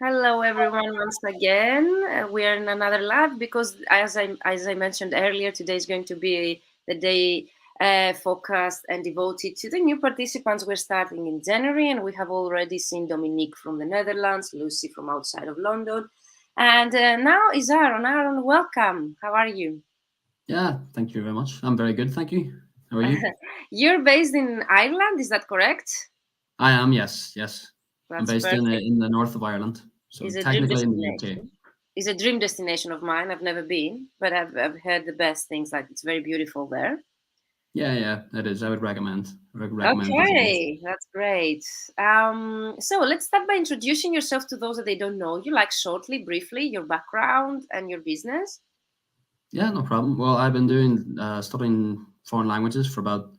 Hello, everyone. Once again, we are in another lab because, as I mentioned earlier, today is going to be the day focused and devoted to the new participants. We're starting in January, and we have already seen Dominique from the Netherlands, Lucy from outside of London, and now is Aaron. Aaron, welcome. How are you? Yeah, thank you very much. I'm very good, thank you. How are you? You're based in Ireland, is that correct? I am, yes, yes. I'm That's based perfect. in the north of Ireland, so It's a dream technically in the UK. destination. It's a dream destination of mine. I've never been, but I've heard the best things. Like it's very beautiful there. Yeah, yeah, it is. I would recommend visiting. Okay, that's great. So let's start by introducing yourself to those that they don't know you, like shortly, briefly, your background and your business. Yeah, no problem. Well, I've been doing studying foreign languages for about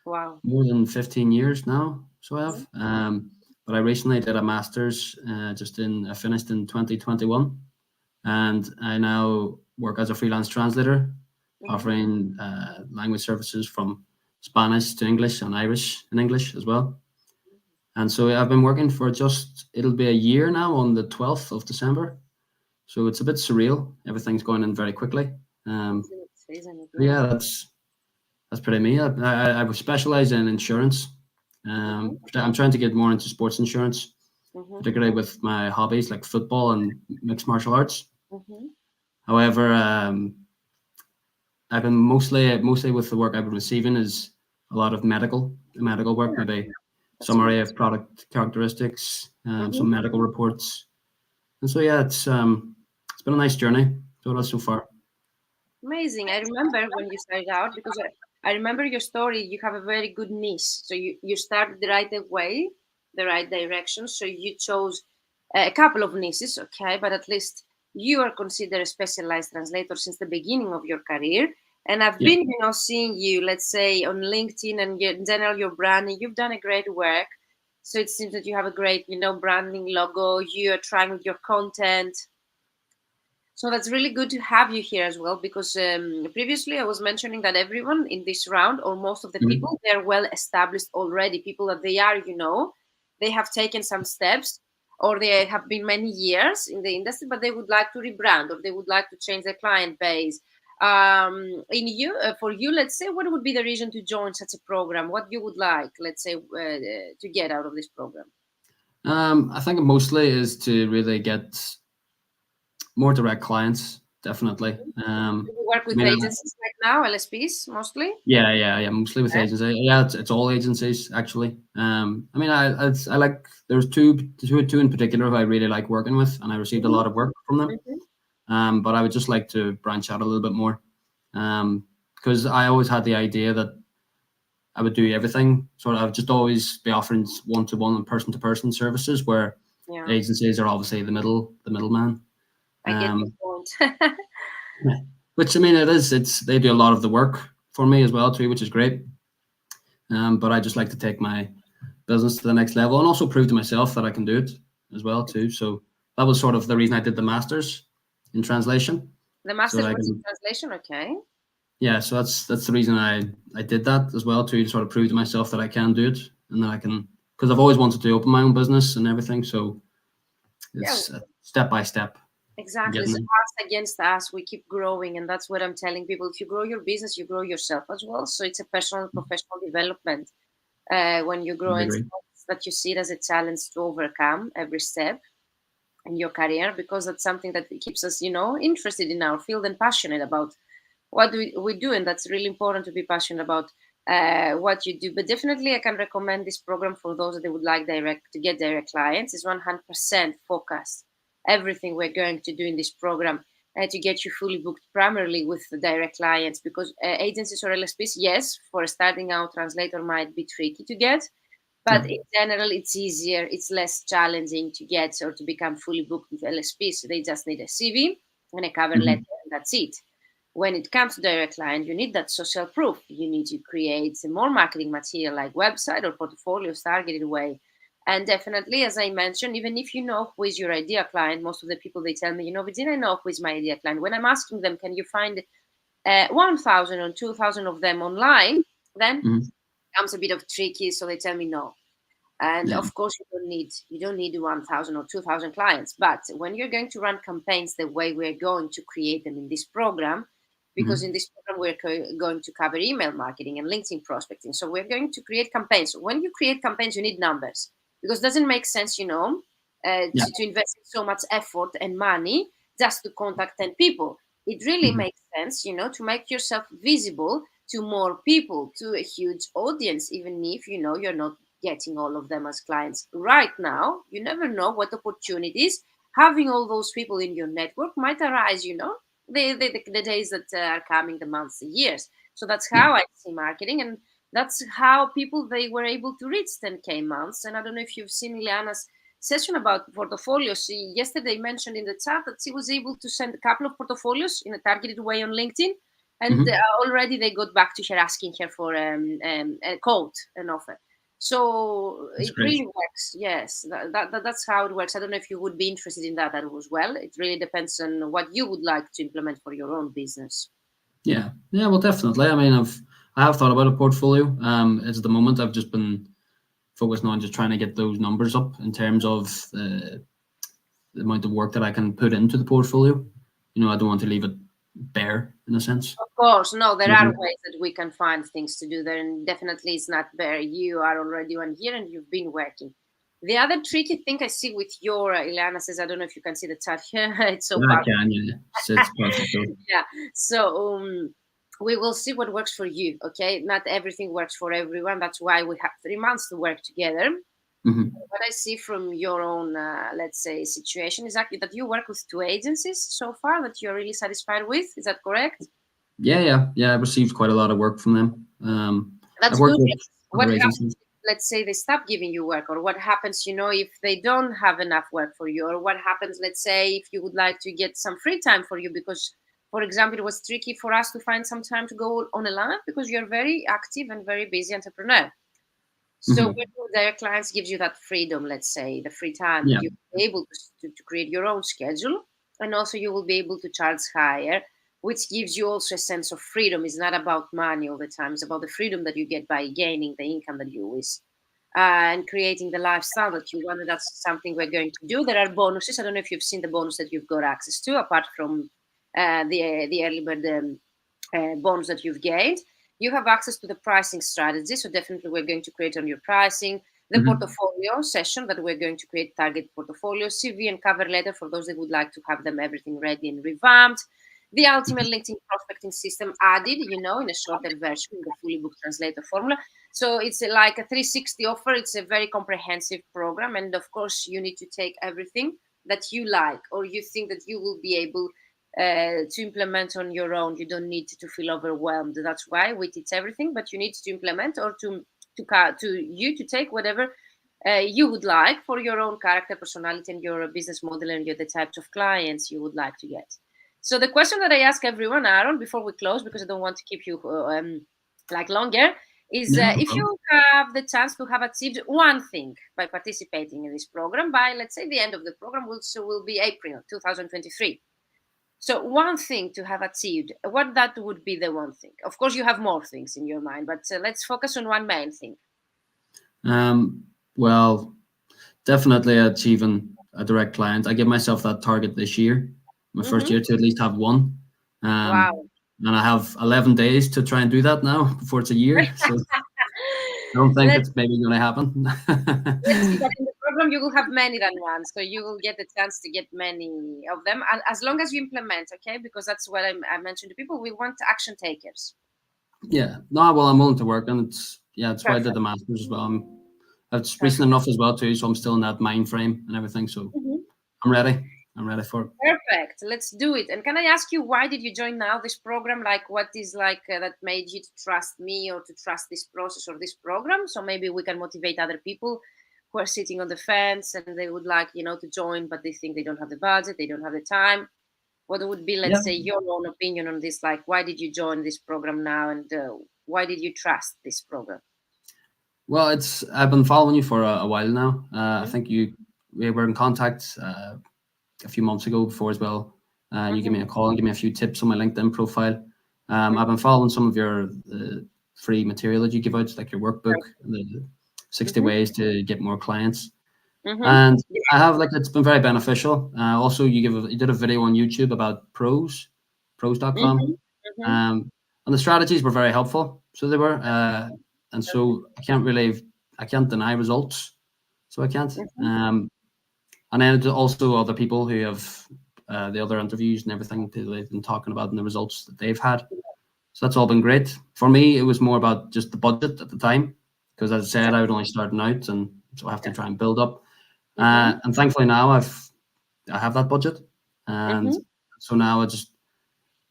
Wow. more than 15 years now. So I Mhm. have. But I recently did a master's. I finished in 2021, and I now work as a freelance translator, Mhm. offering language services from Spanish to English and Irish in English as well. And so I've been working for it'll be a year now on the 12th of December. So it's a bit surreal. Everything's going in very quickly. Um, Isn't it? yeah, Yes. that's pretty me. I specialize in insurance. Mhm. I'm trying to get more into sports insurance, Mhm. particularly with my hobbies like football and mixed martial arts. Mhm. However, I've been mostly with the work I've been receiving is a lot of medical work, Yeah, maybe that's summary of nice. product characteristics, Mhm. some medical reports, and so yeah, it's been a nice journey so so far. Amazing. I remember when you started out because I remember your story. You have a very good niche. So you started the right way, the right direction. So you chose a couple of niches, okay, but at least you are considered a specialized translator since the beginning of your career. And I've Yeah, been, seeing you, let's say, on LinkedIn and in general your branding. You've done a great work. So it seems that you have a great, branding logo. You are trying with your content, so that's really good to have you here as well because previously I was mentioning that everyone in this round or most of the mhm. people they're well established already. People that they are, they have taken some steps or they have been many years in the industry, but they would like to rebrand or they would like to change their client base. For you, let's say, what would be the reason to join such a program? What you would like, let's say, to get out of this program? I think mostly is to really get more direct clients, definitely. Do you work I with mean, agencies like now, LSPs mostly? yeah, mostly with agencies. Yeah, it's all agencies actually. I mean, I like there's two in particular who I really like working with, and I received a Mhm, lot of work from them. mhm. But I would just like to branch out a little bit more, because I always had the idea that I would do everything. Sort of, I would just always be offering one-to-one and person-to-person services, where Yeah, agencies are obviously the middleman. I get your Um, point. yeah. Which I mean, it's they do a lot of the work for me as well too, which is great. But I just like to take my business to the next level and also prove to myself that I can do it as well too. So that was sort of the reason I did the masters in translation, The so that master's I was in can. translation, okay? Yeah, so that's the reason I did that as well too, to sort of prove to myself that I can do it and that I can, because I've always wanted to open my own business and everything. So Yeah, it's step by step exactly. getting So there. us against us, we keep growing, and that's what I'm telling people. If you grow your business, you grow yourself as well. So it's a personal, professional development. When you grow, I and agree. that you see it as a challenge to overcome every step in your career, because that's something that keeps us, interested in our field and passionate about what we do, and that's really important to be passionate about what you do. But definitely I can recommend this program for those that they would like direct to get direct clients. It's 100% focused everything we're going to do in this program to get you fully booked primarily with the direct clients, because agencies or LSPs, yes, for a starting out translator might be tricky to get, but Yeah. in general it's easier, it's less challenging to get or to become fully booked with LSPs. So they just need a CV and a cover letter, Hmm. and that's it. When it comes to direct client, you need that social proof. You need to create some more marketing material like website or portfolios targeted way. And definitely, as I mentioned, even if you know who is your idea client, most of the people they tell me, Virginia, I know who is my idea client. When I'm asking them, can you find 1,000 or 2,000 of them online? Then Hmm. comes a bit of tricky, so they tell me no. And Yeah. of course, you don't need 1,000 or 2,000 clients. But when you're going to run campaigns the way we're going to create them in this program, because in Hmm. this program we're going to cover email marketing and LinkedIn prospecting. So we're going to create campaigns. When you create campaigns, you need numbers, because it doesn't make sense, Yeah. to invest so much effort and money just to contact 10 people. It really Hmm. makes sense, to make yourself visible to more people, to a huge audience, even if you're not getting all of them as clients right now. You never know what opportunities having all those people in your network might arise, the days that are coming, the months, the years. So that's Yeah. how I see marketing, and that's how people they were able to reach 10K months. And I don't know if you've seen Ileana's session about portfolios. She yesterday mentioned in the chat that she was able to send a couple of portfolios in a targeted way on LinkedIn, and Hmm. already they got back to her asking her for a quote, an offer. So That's it great. really works. Yes, that's how it works. I don't know if you would be interested in that as well. It really depends on what you would like to implement for your own business. Yeah. Yeah. Well, definitely. I mean, I have thought about a portfolio. At the moment, I've just been focusing on just trying to get those numbers up in terms of the amount of work that I can put into the portfolio. I don't want to leave it bare in a sense. Of course, no, there are Mhm. ways that we can find things to do there, and definitely it's not bare. You are already on here and you've been working. The other tricky thing I see with your Ileana says, I don't know if you can see the chat here. It's so Yeah, I powerful. can. Yeah, it's perfect. So, Yeah. So we will see what works for you. Okay. Not everything works for everyone. That's why we have 3 months to work together. mhm. What I see from your own, let's say, situation is actually that you work with 2 agencies so far that you're really satisfied with. Is that correct? Yeah, yeah, yeah. I received quite a lot of work from them. I've That's worked good. with What other happens, agencies. let's say they stop giving you work, or what happens, if they don't have enough work for you, or what happens, let's say, if you would like to get some free time for you, because, for example, it was tricky for us to find some time to go on a live because you're very active and very busy entrepreneur. So Hmm. when their clients gives you that freedom, let's say the free time that Yeah, you'll be able to create your own schedule, and also you will be able to charge higher, which gives you also a sense of freedom. It's not about money all the time. It's about the freedom that you get by gaining the income that you wish, and creating the lifestyle that you want. And that's something we're going to do. There are bonuses. I don't know if you've seen the bonus that you've got access to, apart from the early bird bonds that you've gained. You have access to the pricing strategy. So definitely we're going to create on your pricing, the hmm, portfolio session that we're going to create target portfolio, CV and cover letter for those that would like to have them everything ready and revamped. The ultimate LinkedIn prospecting system added, in a shorter version in the Fully Booked Translator Formula. So it's like a 360 offer. It's a very comprehensive program. And of course, you need to take everything that you like or you think that you will be able to implement on your own. You don't need to feel overwhelmed. That's why we teach everything, but you need to implement or to take whatever you would like for your own character, personality, and your business model, and the types of clients you would like to get. So the question that I ask everyone, Aaron, before we close, because I don't want to keep you like longer, is yeah, no if problem. you have the chance to have achieved one thing by participating in this program by, let's say, the end of the program will be April 2023. So one thing to have achieved, what that would be the one thing? Of course, you have more things in your mind, but let's focus on one main thing. Well, definitely achieving a direct client. I give myself that target this year, my first Hmm. year, to at least have one. Wow. And I have 11 days to try and do that now before it's a year. So I don't think let's it's maybe going to let's see. happen. But in the program, you will have many than one, so you will get the chance to get many of them, as long as you implement. Okay, because that's what I mentioned to people. We want action takers. Yeah, no, well, I'm willing to work, and it's why I did Perfect. the masters as well. It's recent Perfect. enough as well too, so I'm still in that mind frame and everything. So Mhm. I'm ready. I'm ready for it. Perfect. Let's do it. And can I ask you, why did you join now this program? Like, what is like that made you to trust me or to trust this process or this program? So maybe we can motivate other people who are sitting on the fence and they would like, to join, but they think they don't have the budget, they don't have the time. What would be, Yeah. let's say, your own opinion on this? Like, why did you join this program now, and why did you trust this program? Well, I've been following you for a while now. I Mhm. think we were in contact a few months ago before as well. You give Mhm. me a call and give me a few tips on my LinkedIn profile. Mhm. I've been following some of your free material that you give out, like your workbook, Perfect. the 60 ways to get more clients. Mm-hmm. And I have, like, it's been very beneficial. Also, you did a video on YouTube about pros.com. Mm-hmm. And the strategies were very helpful. So they were, and so I can't deny results. So I can't. And then also other people who have the other interviews and everything they've been talking about and the results that they've had. So that's all been great. For me, it was more about just the budget at the time, because as I said, I was only starting out, and so I have to try and build up. And thankfully now I have that budget, and so now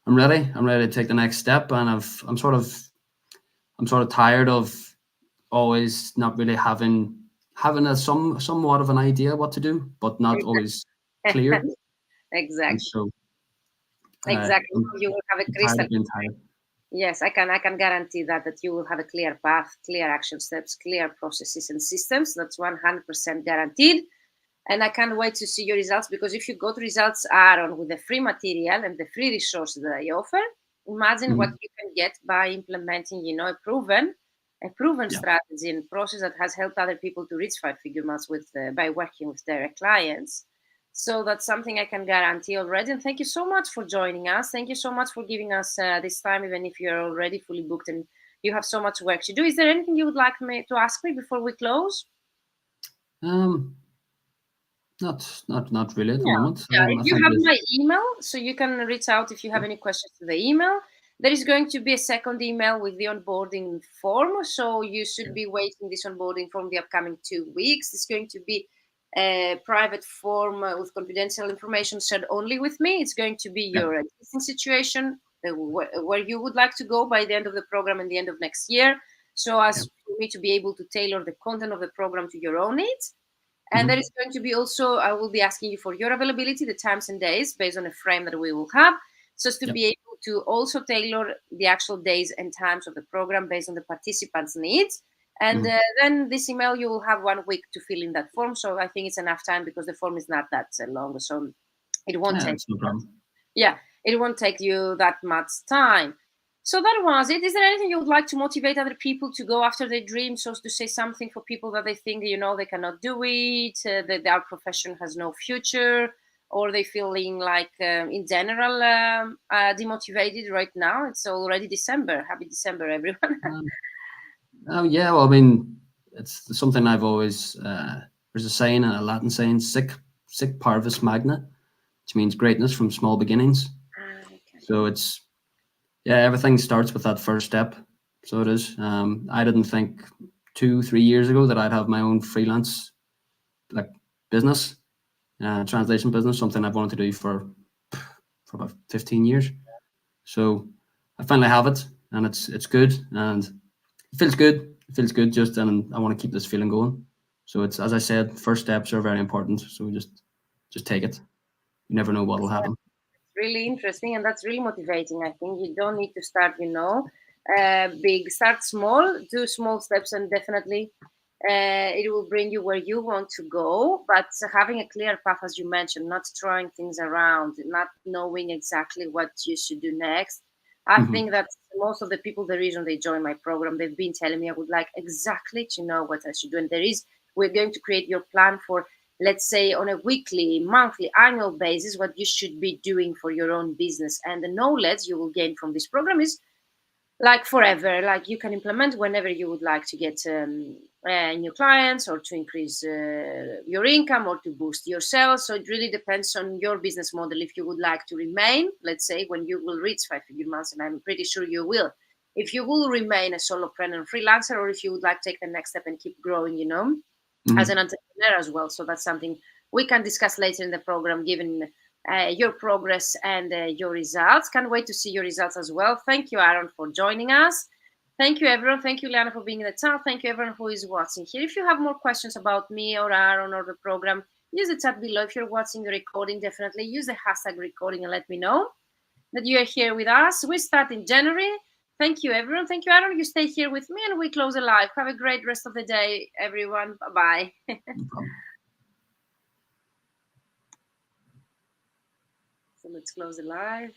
I'm ready. I'm ready to take the next step, and I'm sort of tired of always not really having a somewhat of an idea what to do, but not always clear. And Exactly. so Exactly. I'm You will have a tired crystal. of being tired. Yes, I can guarantee that you will have a clear path, clear action steps, clear processes and systems. That's 100% guaranteed. And I can't wait to see your results, because if you got results, Aaron, with the free material and the free resources that I offer, imagine what Mhm. you can get by implementing, a proven Yeah. strategy and process that has helped other people to reach five-figure months by working with their clients. So that's something I can guarantee already. And thank you so much for joining us. Thank you so much for giving us this time, even if you're already fully booked and you have so much work to do. Is there anything you would like me to ask me before we close? Um, not really at the Yeah, moment. yeah. I You think have this. my email, so you can reach out if you have any questions to the email. There is going to be a second email with the onboarding form, so you should be waiting this onboarding form the upcoming 2 weeks. It's going to be a private form with confidential information shared only with me. It's going to be Yeah. your existing situation, where you would like to go by the end of the program and the end of next year, so Yeah. as for me to be able to tailor the content of the program to your own needs. And there Mhm. is going to be also, I will be asking you for your availability, the times and days based on a frame that we will have, so as to Yeah. be able to also tailor the actual days and times of the program based on the participants' needs. And Mhm. then this email, you will have 1 week to fill in that form. So I think it's enough time, because the form is not that long. So it won't Yeah, take that's no problem. yeah, it won't take you that much time. So that was it. Is there anything you would like to motivate other people to go after their dreams, or to say something for people that they think, they cannot do it, that their profession has no future, or they feeling like, in general, demotivated right now? It's already December. Happy December, everyone. Um, oh yeah, well, I mean, it's something I've always. There's a saying, a Latin saying, "Sic parvis magna," which means greatness from small beginnings. Okay. So yeah, everything starts with that first step. So it is. I didn't think 2, 3 years ago that I'd have my own freelance, like, business, translation business, something I've wanted to do for about 15 years. So I finally have it, and it's good, and it feels good. It feels good, and I want to keep this feeling going. So it's, as I said, first steps are very important. So just take it. You never know what will happen. Really interesting, and that's really motivating. I think you don't need to start, big. Start small, do small steps, and definitely it will bring you where you want to go. But having a clear path, as you mentioned, not throwing things around, not knowing exactly what you should do next. I Hmm. think that most of the people, the reason they join my program, they've been telling me, I would like exactly to know what I should do. And we're going to create your plan for, let's say, on a weekly, monthly, annual basis, what you should be doing for your own business. And the knowledge you will gain from this program is like forever. Like, you can implement whenever you would like to get new clients, or to increase your income, or to boost your sales. So it really depends on your business model. If you would like to remain, let's say, when you will reach five-figure months, and I'm pretty sure you will, if you will remain a solopreneur and freelancer, or if you would like to take the next step and keep growing, as an Hmm. entrepreneur as well. So that's something we can discuss later in the program, given your progress and your results. Can't wait to see your results as well. Thank you, Aaron, for joining us. Thank you, everyone. Thank you, Liana, for being in the chat. Thank you, everyone who is watching here. If you have more questions about me or Aaron or the program, use the chat below. If you're watching the recording, definitely use the hashtag recording and let me know that you are here with us. We start in January. Thank you, everyone. Thank you, Aaron. You stay here with me, and we close the live. Have a great rest of the day, everyone. Bye bye. No problem. So let's close the live.